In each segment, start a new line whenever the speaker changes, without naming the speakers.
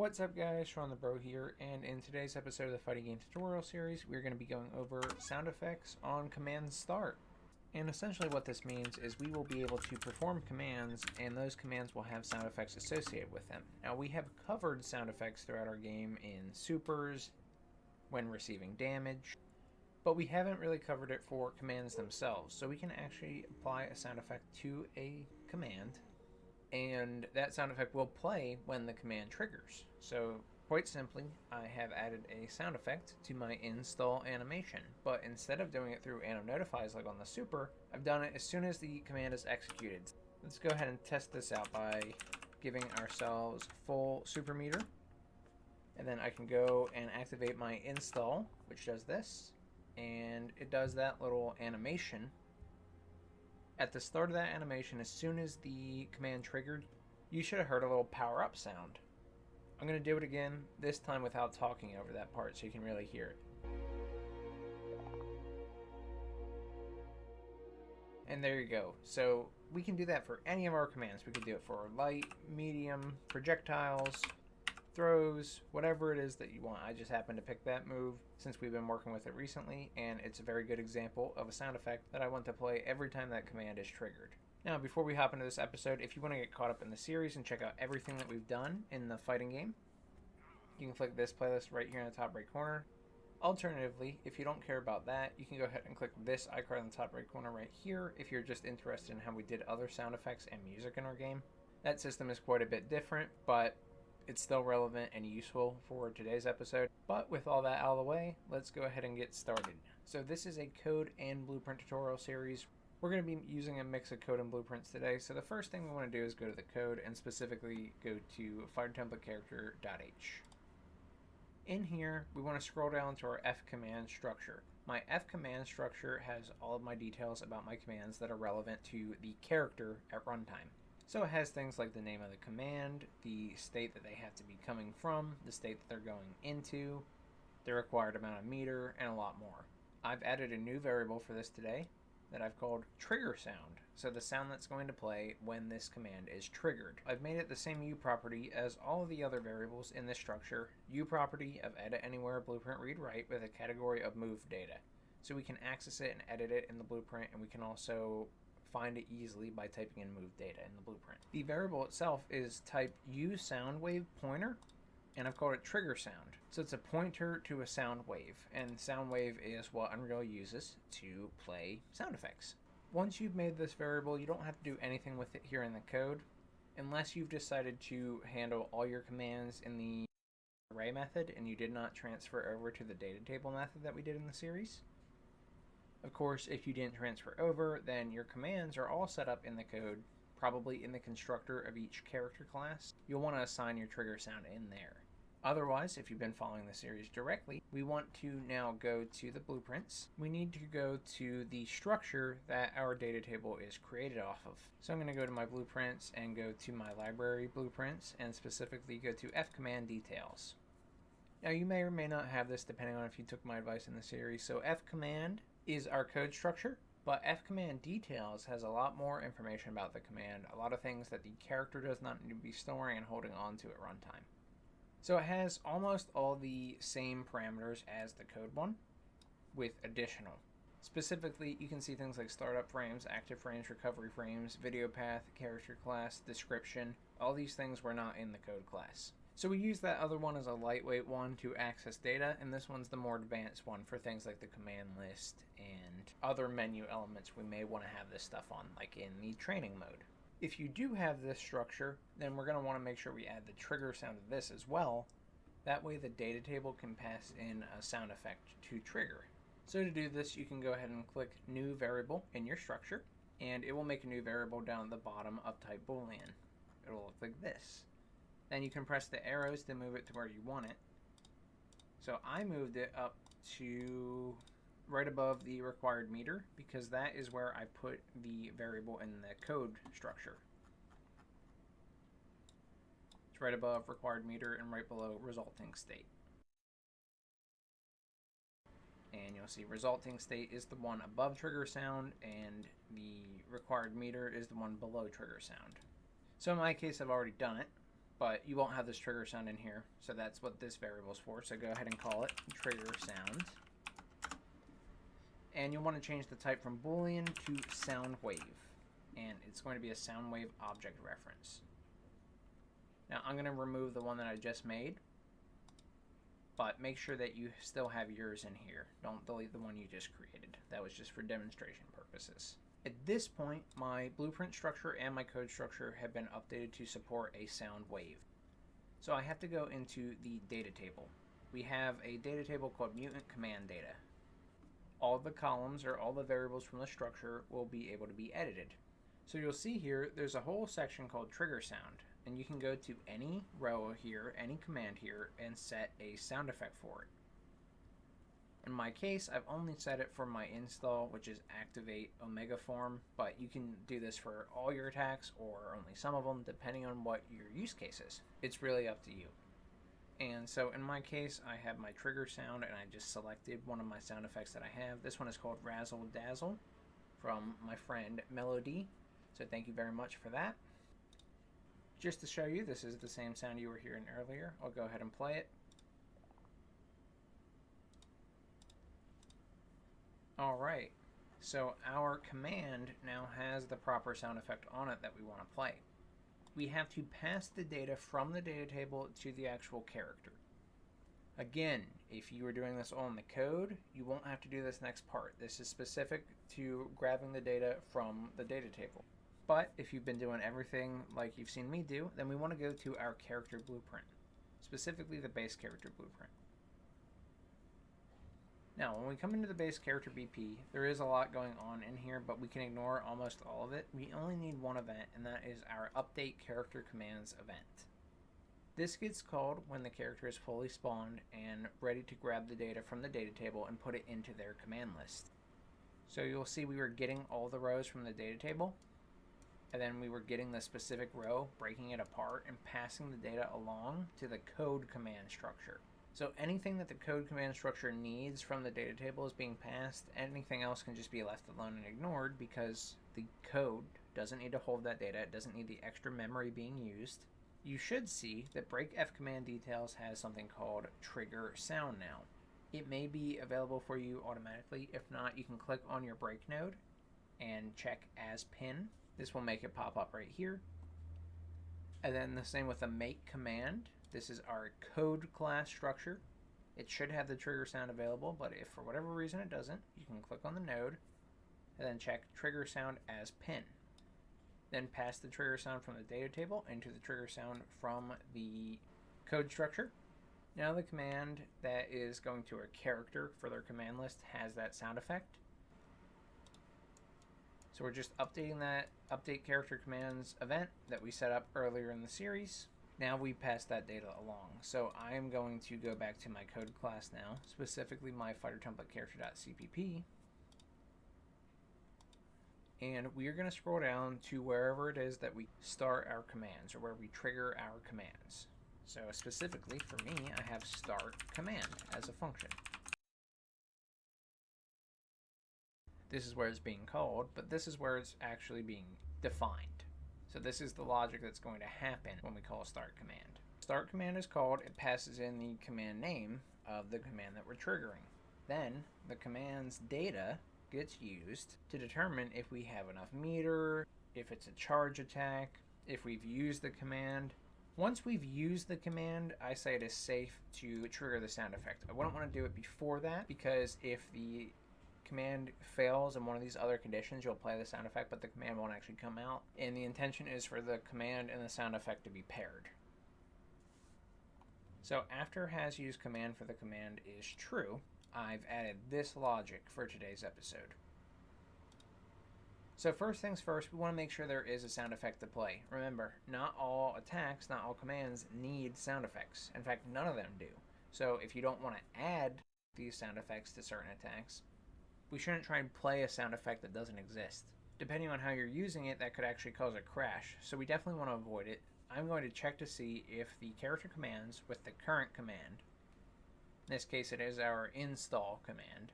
What's up guys, Shawnthebro here, and in today's episode of the Fighting Game Tutorial Series, we're going to be going over sound effects on command start. And essentially what this means is we will be able to perform commands, and those commands will have sound effects associated with them. Now we have covered sound effects throughout our game in supers, when receiving damage, but we haven't really covered it for commands themselves. So we can actually apply a sound effect to a command, and that sound effect will play when the command triggers. So quite simply, I have added a sound effect to my install animation, but instead of doing it through AnnoNotifies like on the super, I've done it as soon as the command is executed. Let's go ahead and test this out by giving ourselves full super meter, and then I can go and activate my install, which does this, and it does that little animation. At the start of that animation, as soon as the command triggered, you should have heard a little power up sound. I'm going to do it again, this time without talking over that part so you can really hear it. And there you go. So we can do that for any of our commands. We could do it for light, medium, projectiles, throws, whatever it is that you want. I just happen to pick that move since we've been working with it recently, and it's a very good example of a sound effect that I want to play every time that command is triggered. Now, before we hop into this episode, if you want to get caught up in the series and check out everything that we've done in the fighting game, you can click this playlist right here in the top right corner. Alternatively, if you don't care about that, you can go ahead and click this icon in the top right corner right here if you're just interested in how we did other sound effects and music in our game. That system is quite a bit different, but it's still relevant and useful for today's episode. But with all that out of the way, let's go ahead and get started. So this is a code and blueprint tutorial series. We're going to be using a mix of code and blueprints today. So the first thing we want to do is go to the code and specifically go to fightertemplateCharacter.h. In here, we want to scroll down to our F command structure. My F command structure has all of my details about my commands that are relevant to the character at runtime. So it has things like the name of the command, the state that they have to be coming from, the state that they're going into, the required amount of meter, and a lot more. I've added a new variable for this today that I've called trigger sound, so the sound that's going to play when this command is triggered. I've made it the same U property as all of the other variables in this structure. U property of edit anywhere blueprint read write with a category of move data. So we can access it and edit it in the blueprint, and we can also find it easily by typing in move data in the blueprint. The variable itself is type uSoundWavePointer, and I've called it trigger sound. So it's a pointer to a sound wave, and sound wave is what Unreal uses to play sound effects. Once you've made this variable, you don't have to do anything with it here in the code, unless you've decided to handle all your commands in the array method and you did not transfer over to the data table method that we did in the series. Of course, if you didn't transfer over, then your commands are all set up in the code, probably in the constructor of each character class. You'll want to assign your trigger sound in there. Otherwise, if you've been following the series directly, we want to now go to the blueprints. We need to go to the structure that our data table is created off of. So I'm going to go to my blueprints and go to my library blueprints and specifically go to F command details. Now you may or may not have this depending on if you took my advice in the series. So F command is our code structure, but F command details has a lot more information about the command, a lot of things that the character does not need to be storing and holding on to at runtime. So it has almost all the same parameters as the code one, with additional. Specifically, you can see things like startup frames, active frames, recovery frames, video path, character class, description. All these things were not in the code class. So we use that other one as a lightweight one to access data, and this one's the more advanced one for things like the command list and other menu elements we may want to have this stuff on, like in the training mode. If you do have this structure, then we're going to want to make sure we add the trigger sound of this as well. That way the data table can pass in a sound effect to trigger. So to do this, you can go ahead and click New Variable in your structure, and it will make a new variable down at the bottom of type Boolean. It will look like this. Then you can press the arrows to move it to where you want it. So I moved it up to right above the required meter because that is where I put the variable in the code structure. It's right above required meter and right below resulting state. And you'll see resulting state is the one above trigger sound and the required meter is the one below trigger sound. So in my case, I've already done it. but you won't have this trigger sound in here, so that's what this variable is for. So go ahead and call it trigger sound. And you'll want to change the type from Boolean to sound wave, and it's going to be a sound wave object reference. Now I'm going to remove the one that I just made, but make sure that you still have yours in here. Don't delete the one you just created. That was just for demonstration purposes. At this point, my blueprint structure and my code structure have been updated to support a sound wave. So I have to go into the data table. We have a data table called mutant command data. All the columns or all the variables from the structure will be able to be edited. So you'll see here, there's a whole section called trigger sound, and you can go to any row here, any command here, and set a sound effect for it. In my case, I've only set it for my install, which is activate omega form, but you can do this for all your attacks or only some of them, depending on what your use case is. It's really up to you. And so in my case, I have my trigger sound, and I just selected one of my sound effects that I have. This one is called Razzle Dazzle from my friend Melody. So thank you very much for that. Just to show you, this is the same sound you were hearing earlier. I'll go ahead and play it. Alright, so our command now has the proper sound effect on it that we want to play. We have to pass the data from the data table to the actual character. Again, if you were doing this on the code, you won't have to do this next part. This is specific to grabbing the data from the data table. But if you've been doing everything like you've seen me do, then we want to go to our character blueprint, specifically the base character blueprint. Now, when we come into the base character BP, there is a lot going on in here, but we can ignore almost all of it. We only need one event, and that is our update character commands event. This gets called when the character is fully spawned and ready to grab the data from the data table and put it into their command list. So you'll see we were getting all the rows from the data table, and then we were getting the specific row, breaking it apart, and passing the data along to the code command structure. So anything that the code command structure needs from the data table is being passed. Anything else can just be left alone and ignored because the code doesn't need to hold that data. It doesn't need the extra memory being used. You should see that break F command details has something called trigger sound now. It may be available for you automatically. If not, you can click on your break node and check as pin. This will make it pop up right here. And then the same with the make command. This is our code class structure. It should have the trigger sound available, but if for whatever reason it doesn't, you can click on the node and then check trigger sound as pin. Then pass the trigger sound from the data table into the trigger sound from the code structure. Now the command that is going to a character for their command list has that sound effect. So we're just updating that update character commands event that we set up earlier in the series. Now we pass that data along. So I am going to go back to my code class now, specifically my fighter template character.cpp. And we are going to scroll down to wherever it is that we start our commands or where we trigger our commands. So specifically for me, I have start command as a function. This is where it's being called, but this is where it's actually being defined. So this is the logic that's going to happen when we call start command. Start command is called, it passes in the command name of the command that we're triggering. Then the command's data gets used to determine if we have enough meter, if it's a charge attack, if we've used the command. Once we've used the command, I say it is safe to trigger the sound effect. I wouldn't want to do it before that because if the command fails in one of these other conditions, you'll play the sound effect, but the command won't actually come out. And the intention is for the command and the sound effect to be paired. So after has used command for the command is true, I've added this logic for today's episode. So first things first, we want to make sure there is a sound effect to play. Remember, not all attacks, not all commands need sound effects. In fact, none of them do. So if you don't want to add these sound effects to certain attacks, we shouldn't try and play a sound effect that doesn't exist. Depending on how you're using it, that could actually cause a crash, so we definitely want to avoid it. I'm going to check to see if the character commands with the current command, in this case it is our install command,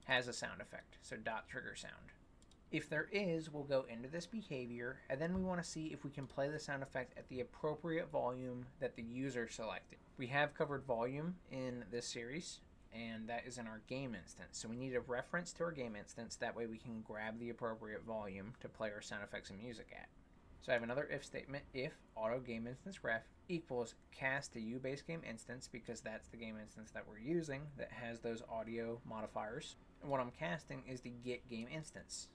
has a sound effect, so .trigger sound. If there is, we'll go into this behavior, and then we want to see if we can play the sound effect at the appropriate volume that the user selected. We have covered volume in this series, and that is in our game instance. So we need a reference to our game instance, that way we can grab the appropriate volume to play our sound effects and music at. So I have another if statement, if auto game instance ref equals cast to base game instance, because that's the game instance that we're using that has those audio modifiers. And what I'm casting is the get game instance.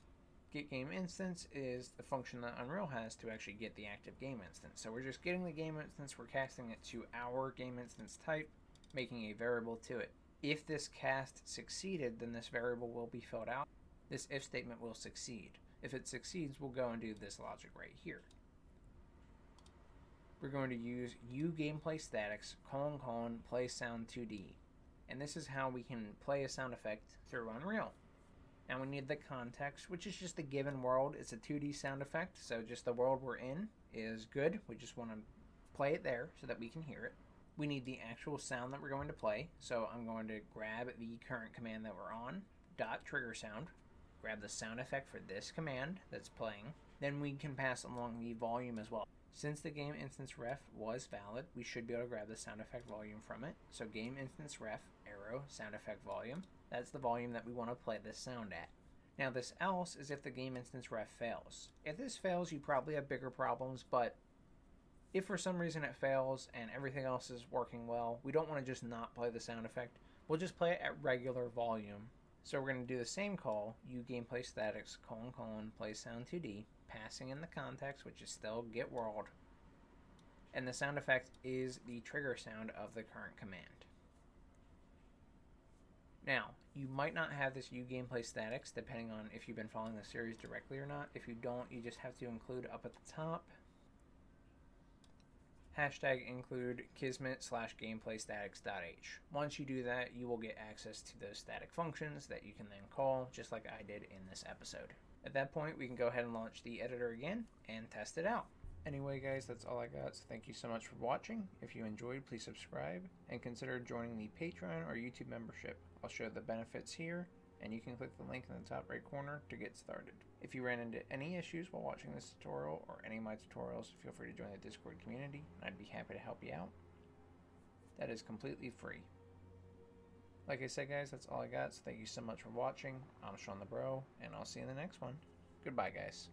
Get game instance is the function that Unreal has to actually get the active game instance. So we're just getting the game instance, we're casting it to our game instance type, making a variable to it. If this cast succeeded, then this variable will be filled out. This if statement will succeed. If it succeeds, we'll go and do this logic right here. We're going to use gameplay statics play sound 2D. And this is how we can play a sound effect through Unreal. Now we need the context, which is just the given world. It's a 2D sound effect, so just the world we're in is good. We just want to play it there so that we can hear it. We need the actual sound that we're going to play, so I'm going to grab the current command that we're on, .trigger sound, grab the sound effect for this command that's playing. Then we can pass along the volume as well. Since the game instance ref was valid, we should be able to grab the sound effect volume from it. So game instance ref, arrow, sound effect volume. That's the volume that we want to play this sound at. Now this else is if the game instance ref fails. If this fails, you probably have bigger problems, but if for some reason it fails and everything else is working well, we don't want to just not play the sound effect. We'll just play it at regular volume. So we're going to do the same call, gameplay statics, play sound 2D, passing in the context, which is still get world. And the sound effect is the trigger sound of the current command. Now, you might not have this gameplay statics depending on if you've been following the series directly or not. If you don't, you just have to include up at the top #include kismet/gameplaystatics.h. Once you do that, you will get access to those static functions that you can then call, just like I did in this episode. At that point, we can go ahead and launch the editor again and test it out. Anyway, guys, that's all I got, so thank you so much for watching. If you enjoyed, please subscribe, and consider joining the Patreon or YouTube membership. I'll show the benefits here, and you can click the link in the top right corner to get started. If you ran into any issues while watching this tutorial or any of my tutorials, feel free to join the Discord community, and I'd be happy to help you out. That is completely free. Like I said, guys, that's all I got, so thank you so much for watching. I'm Shawnthebro, and I'll see you in the next one. Goodbye, guys.